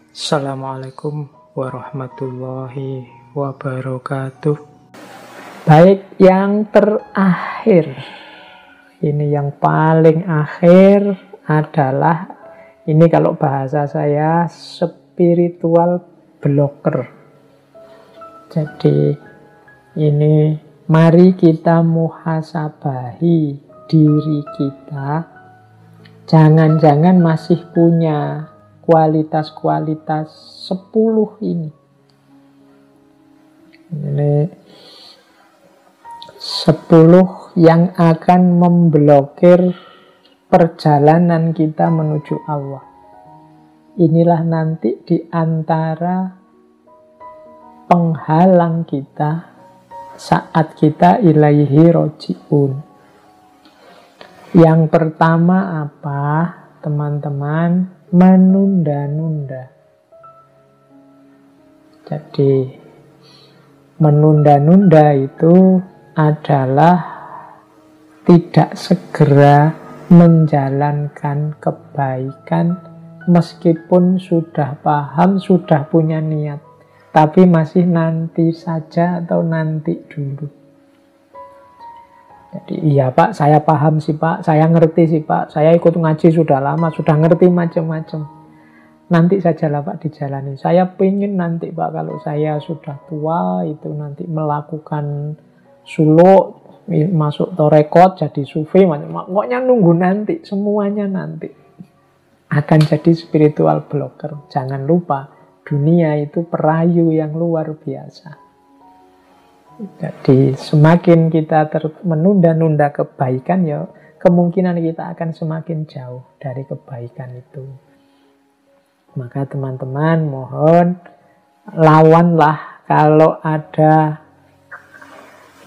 Assalamualaikum warahmatullahi wabarakatuh. Baik, yang terakhir, ini yang paling akhir adalah, ini kalau bahasa saya, spiritual blocker. Jadi ini mari kita muhasabahi diri kita. Jangan-jangan masih punya kualitas-kualitas 10 ini. Ini 10 yang akan memblokir perjalanan kita menuju Allah. Inilah nanti di antara penghalang kita saat kita ilaihi roji'un. Yang pertama apa, teman-teman? Menunda-nunda. Jadi menunda-nunda itu adalah tidak segera menjalankan kebaikan meskipun sudah paham, sudah punya niat, tapi masih nanti saja atau nanti dulu. Jadi iya Pak, saya paham sih Pak, saya ngerti sih Pak, saya ikut ngaji sudah lama, sudah ngerti macam-macam. Nanti sajalah Pak dijalani. Saya pengen nanti Pak, kalau saya sudah tua itu nanti melakukan suluk, masuk torekot, jadi sufi, pokoknya nunggu nanti, semuanya nanti. Akan jadi spiritual blocker. Jangan lupa, dunia itu perayu yang luar biasa. Jadi semakin kita menunda-nunda kebaikan, ya kemungkinan kita akan semakin jauh dari kebaikan itu. Maka teman-teman mohon lawanlah kalau ada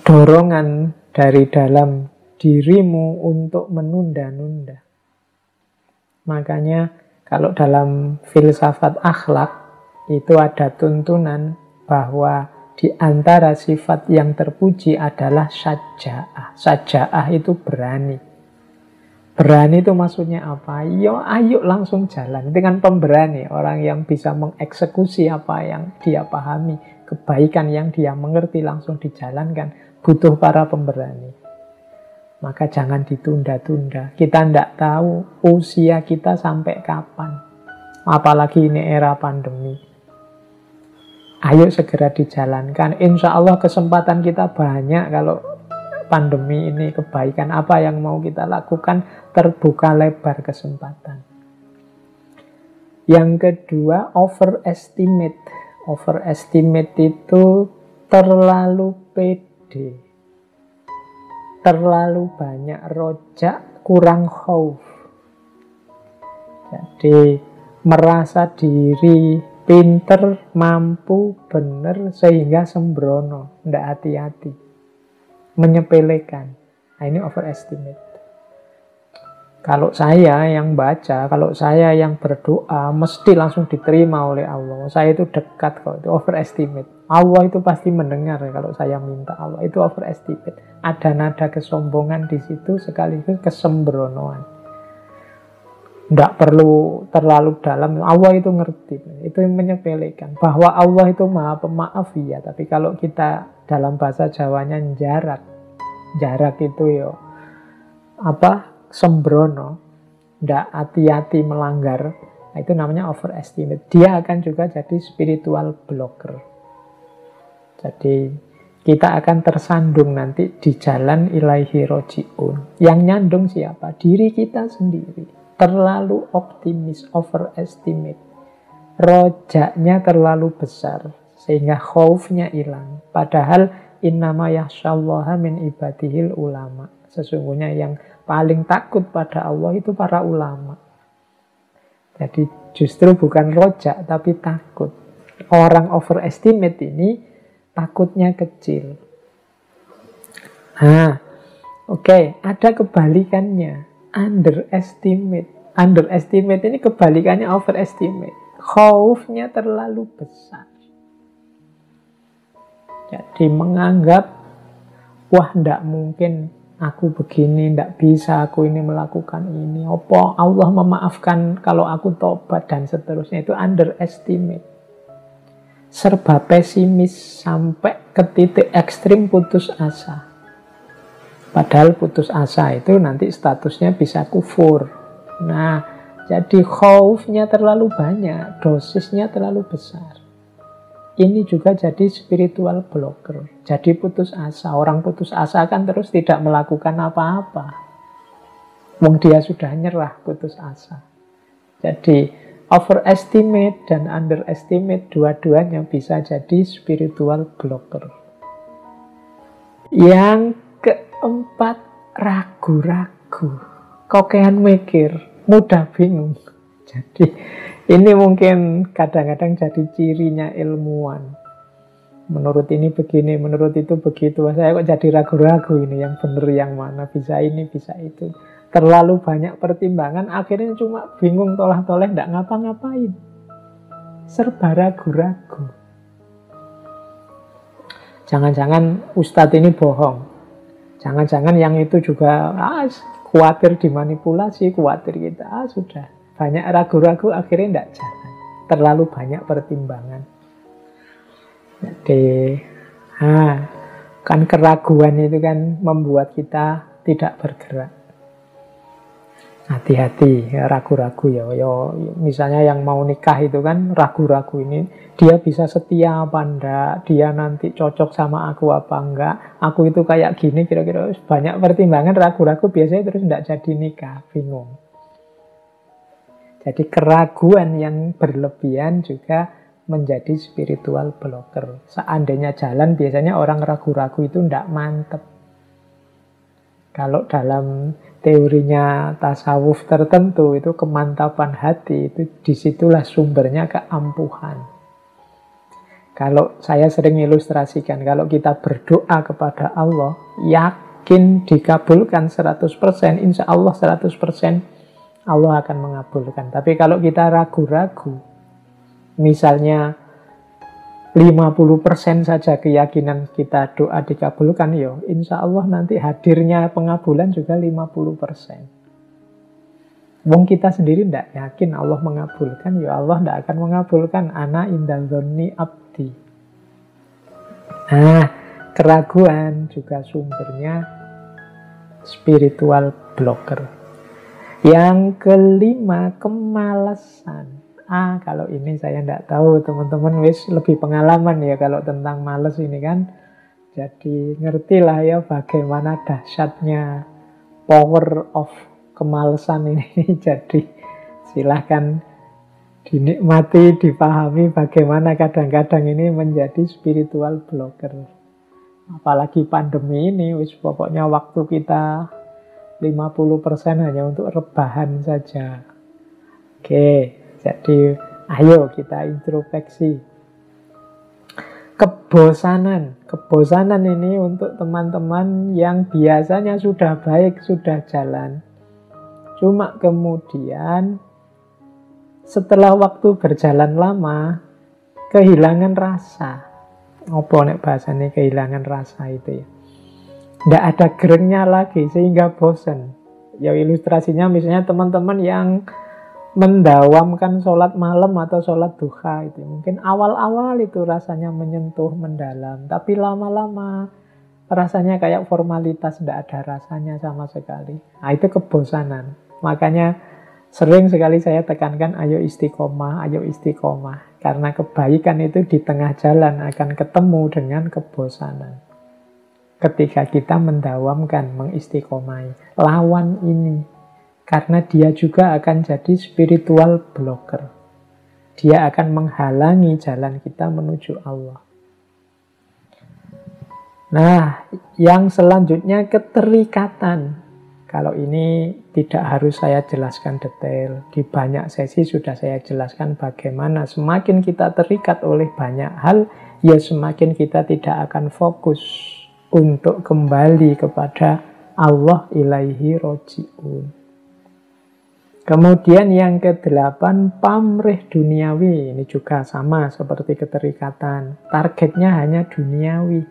dorongan dari dalam dirimu untuk menunda-nunda. Makanya kalau dalam filsafat akhlak itu ada tuntunan bahwa di antara sifat yang terpuji adalah syaja'ah. Syaja'ah itu berani. Berani itu maksudnya apa? Yo, ayo langsung jalan. Dengan pemberani, orang yang bisa mengeksekusi apa yang dia pahami, kebaikan yang dia mengerti langsung dijalankan, butuh para pemberani. Maka jangan ditunda-tunda. Kita tidak tahu usia kita sampai kapan. Apalagi ini era pandemi. Ayo segera dijalankan. Insya Allah kesempatan kita banyak kalau pandemi ini, kebaikan apa yang mau kita lakukan, terbuka lebar kesempatan. Yang kedua, overestimate. Overestimate itu terlalu pede. Terlalu banyak rojak, kurang khauf. Jadi merasa diri pinter, mampu, benar, sehingga sembrono, tidak hati-hati, menyepelekan. Nah, ini overestimate. Kalau saya yang baca, kalau saya yang berdoa, mesti langsung diterima oleh Allah. Saya itu dekat kok, itu overestimate. Allah itu pasti mendengar kalau saya minta Allah. Itu overestimate. Ada nada kesombongan di situ, sekaligus kesembronoan. Tidak perlu terlalu dalam. Allah itu ngerti. Itu yang menyepelekan. Bahwa Allah itu maha pemaaf, ya. Tapi kalau kita dalam bahasa Jawanya jarak. Jarak itu ya sembrono. Tidak hati-hati melanggar. Nah, itu namanya overestimate. Dia akan juga jadi spiritual blocker. Jadi kita akan tersandung nanti di jalan ilaihi roji'un. Yang nyandung siapa? Diri kita sendiri. Terlalu optimis, overestimate. Rojaknya terlalu besar, sehingga khaufnya hilang. Padahal innama yakhsyallaha min ibadihil ulama. Sesungguhnya yang paling takut pada Allah itu para ulama. Jadi justru bukan rojak, tapi takut. Orang overestimate ini takutnya kecil. Nah, oke, ada kebalikannya. Underestimate. Underestimate ini kebalikannya overestimate. Khaufnya terlalu besar. Jadi menganggap, wah, tidak mungkin aku begini, tidak bisa aku ini melakukan ini. Apa Allah memaafkan kalau aku tobat dan seterusnya. Itu underestimate. Serba pesimis sampai ke titik ekstrim putus asa. Padahal putus asa itu nanti statusnya bisa kufur. Nah, jadi khaufnya terlalu banyak, dosisnya terlalu besar. Ini juga jadi spiritual blocker. Jadi putus asa. Orang putus asa kan terus tidak melakukan apa-apa. Wong dia sudah nyerah, putus asa. Jadi overestimate dan underestimate dua-duanya bisa jadi spiritual blocker. Yang keempat, ragu-ragu. Kokean mikir, mudah bingung. Jadi ini mungkin kadang-kadang jadi cirinya ilmuwan. Menurut ini begini, menurut itu begitu. Saya kok jadi ragu-ragu ini, yang benar yang mana, bisa ini, bisa itu. Terlalu banyak pertimbangan, akhirnya cuma bingung tolah-toleh, tidak ngapa-ngapain. Serba ragu-ragu. Jangan-jangan ustadz ini bohong. Jangan-jangan yang itu juga khawatir dimanipulasi, khawatir kita. Sudah. Banyak ragu-ragu, akhirnya tidak jalan. Terlalu banyak pertimbangan. Jadi, kan keraguan itu kan membuat kita tidak bergerak. Hati-hati, ya, ragu-ragu ya. Misalnya yang mau nikah itu kan ragu-ragu ini, dia bisa setia apa enggak, dia nanti cocok sama aku apa enggak, aku itu kayak gini, kira-kira banyak pertimbangan, ragu-ragu biasanya terus enggak jadi nikah, bingung. Jadi keraguan yang berlebihan juga menjadi spiritual blocker. Seandainya jalan, biasanya orang ragu-ragu itu enggak mantep. Kalau dalam teorinya tasawuf tertentu itu kemantapan hati, itu disitulah sumbernya keampuhan. Kalau saya sering ilustrasikan, kalau kita berdoa kepada Allah, yakin dikabulkan 100%, insya Allah 100% Allah akan mengabulkan. Tapi kalau kita ragu-ragu, misalnya 50% saja keyakinan kita doa dikabulkan, yo, insya Allah nanti hadirnya pengabulan juga 50%. Wong kita sendiri tidak yakin Allah mengabulkan, ya Allah tidak akan mengabulkan. Ana inda dzonni abdi. Nah, keraguan juga sumbernya spiritual blocker. Yang kelima, kemalasan. Kalau ini saya tidak tahu, teman-teman wis lebih pengalaman ya kalau tentang males ini kan. Jadi ngertilah ya bagaimana dahsyatnya power of kemalesan ini. Jadi silahkan dinikmati, dipahami bagaimana kadang-kadang ini menjadi spiritual blocker. Apalagi pandemi ini, wis pokoknya waktu kita 50% hanya untuk rebahan saja. Oke. Jadi, ayo kita introspeksi. Kebosanan. Kebosanan ini untuk teman-teman yang biasanya sudah baik, sudah jalan. Cuma kemudian, setelah waktu berjalan lama, kehilangan rasa. Apa nek bahasanya kehilangan rasa itu ya? Nggak ada gerengnya lagi, sehingga bosan. Ya ilustrasinya misalnya teman-teman yang mendawamkan sholat malam atau sholat duha itu. Mungkin awal-awal itu rasanya menyentuh, mendalam. Tapi lama-lama rasanya kayak formalitas, tidak ada rasanya sama sekali. Nah, itu kebosanan. Makanya sering sekali saya tekankan, ayo istiqomah, ayo istiqomah. Karena kebaikan itu di tengah jalan akan ketemu dengan kebosanan. Ketika kita mendawamkan, mengistiqomai. Lawan ini. Karena dia juga akan jadi spiritual blocker. Dia akan menghalangi jalan kita menuju Allah. Nah, yang selanjutnya keterikatan. Kalau ini tidak harus saya jelaskan detail. Di banyak sesi sudah saya jelaskan bagaimana semakin kita terikat oleh banyak hal, ya semakin kita tidak akan fokus untuk kembali kepada Allah ilaihi roji'un. Kemudian yang ke-8, pamrih duniawi. Ini juga sama seperti keterikatan. Targetnya hanya duniawi.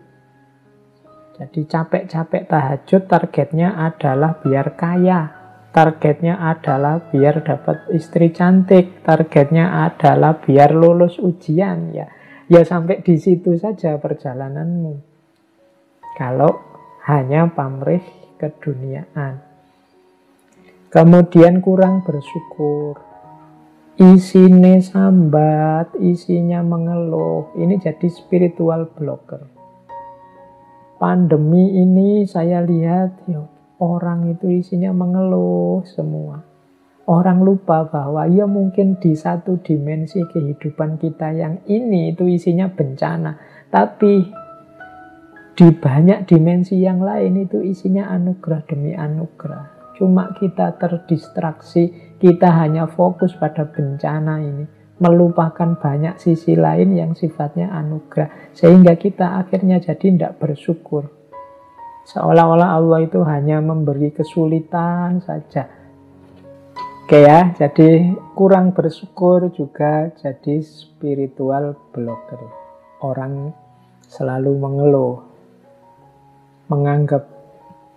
Jadi capek-capek tahajud targetnya adalah biar kaya, targetnya adalah biar dapat istri cantik, targetnya adalah biar lulus ujian. Ya sampai di situ saja perjalananmu. Kalau hanya pamrih keduniaan. Kemudian kurang bersyukur. Isinya sambat, isinya mengeluh. Ini jadi spiritual blocker. Pandemi ini saya lihat orang itu isinya mengeluh semua. Orang lupa bahwa ya mungkin di satu dimensi kehidupan kita yang ini itu isinya bencana. Tapi di banyak dimensi yang lain itu isinya anugerah demi anugerah. Cuma kita terdistraksi, kita hanya fokus pada bencana ini. Melupakan banyak sisi lain yang sifatnya anugerah. Sehingga kita akhirnya jadi tidak bersyukur. Seolah-olah Allah itu hanya memberi kesulitan saja. Oke ya, jadi kurang bersyukur juga jadi spiritual blocker. Orang selalu mengeluh, menganggap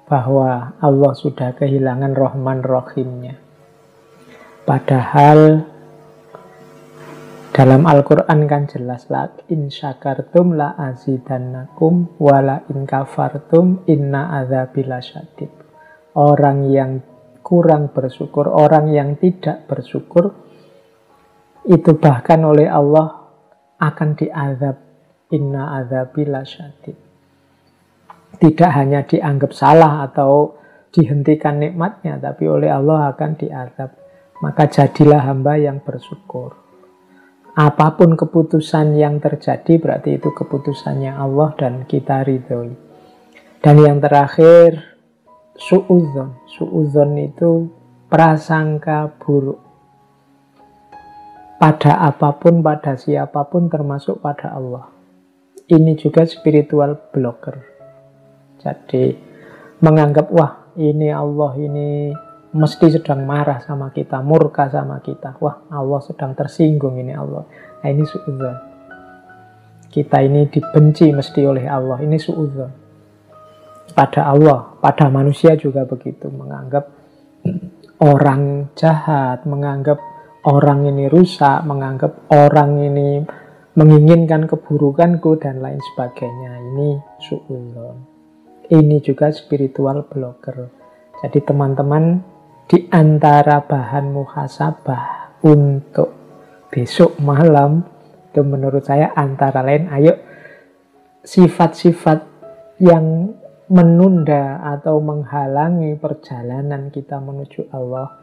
bahwa Allah sudah kehilangan Rahman Rahimnya. Padahal dalam Al-Quran kan jelas, la in syakartum la azidannakum wa la in kafartum inna adzabi lasyadid. Orang yang kurang bersyukur, orang yang tidak bersyukur, itu bahkan oleh Allah akan diazab. Inna adzabi lasyadid. Tidak hanya dianggap salah atau dihentikan nikmatnya, tapi oleh Allah akan diazab. Maka jadilah hamba yang bersyukur. Apapun keputusan yang terjadi berarti itu keputusannya Allah dan kita ridhoi. Dan yang terakhir, su'udzon. Su'udzon itu prasangka buruk. Pada apapun, pada siapapun termasuk pada Allah. Ini juga spiritual blocker. Jadi menganggap wah ini Allah ini mesti sedang marah sama kita, murka sama kita. Wah, Allah sedang tersinggung ini Allah. Nah, ini su'udzon. Kita ini dibenci mesti oleh Allah. Ini su'udzon. Pada Allah, pada manusia juga begitu. Menganggap orang jahat, menganggap orang ini rusak, menganggap orang ini menginginkan keburukanku, dan lain sebagainya. Ini su'udzon. Ini juga spiritual blocker. Jadi teman-teman, di antara bahan muhasabah untuk besok malam itu menurut saya antara lain, ayo sifat-sifat yang menunda atau menghalangi perjalanan kita menuju Allah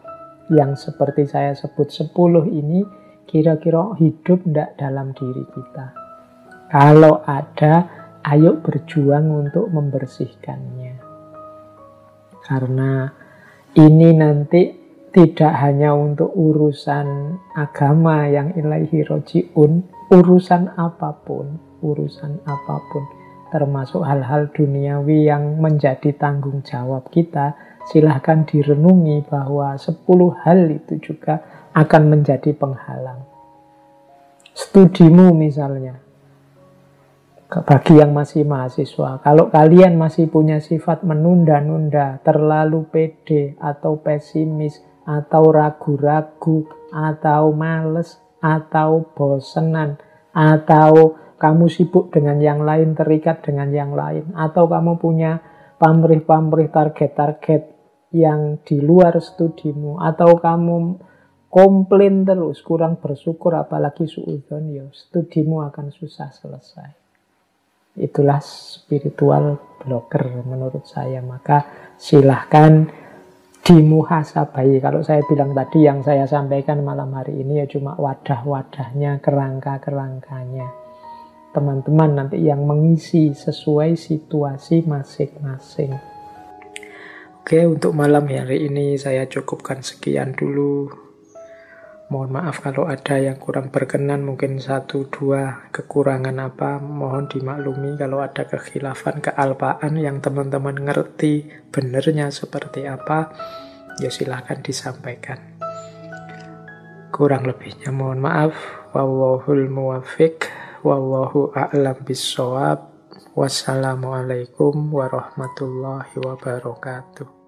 yang seperti saya sebut 10 ini, kira-kira hidup tidak dalam diri kita. Kalau ada, ayo berjuang untuk membersihkannya. Karena ini nanti tidak hanya untuk urusan agama yang ilaihi roji'un, urusan apapun, termasuk hal-hal duniawi yang menjadi tanggung jawab kita, silahkan direnungi bahwa 10 hal itu juga akan menjadi penghalang. Studimu misalnya, bagi yang masih mahasiswa, kalau kalian masih punya sifat menunda-nunda, terlalu pede atau pesimis, atau ragu-ragu, atau males, atau bosenan, atau kamu sibuk dengan yang lain, terikat dengan yang lain, atau kamu punya pamrih-pamrih target-target yang di luar studimu, atau kamu komplain terus, kurang bersyukur, apalagi suudzon, ya studimu akan susah selesai. Itulah spiritual blocker menurut saya. Maka silahkan dimuhasabai. Kalau saya bilang tadi, yang saya sampaikan malam hari ini ya cuma wadah-wadahnya, kerangka-kerangkanya. Teman-teman nanti yang mengisi sesuai situasi masing-masing. Oke, untuk malam hari ini saya cukupkan sekian dulu. Mohon maaf kalau ada yang kurang berkenan, mungkin 1-2 kekurangan apa, mohon dimaklumi. Kalau ada kekhilafan, kealpaan yang teman-teman ngerti benernya seperti apa, ya silahkan disampaikan. Kurang lebihnya mohon maaf. Wallahul muwaffiq, wallahu a'lam bissawab. Wassalamualaikum warahmatullahi wabarakatuh.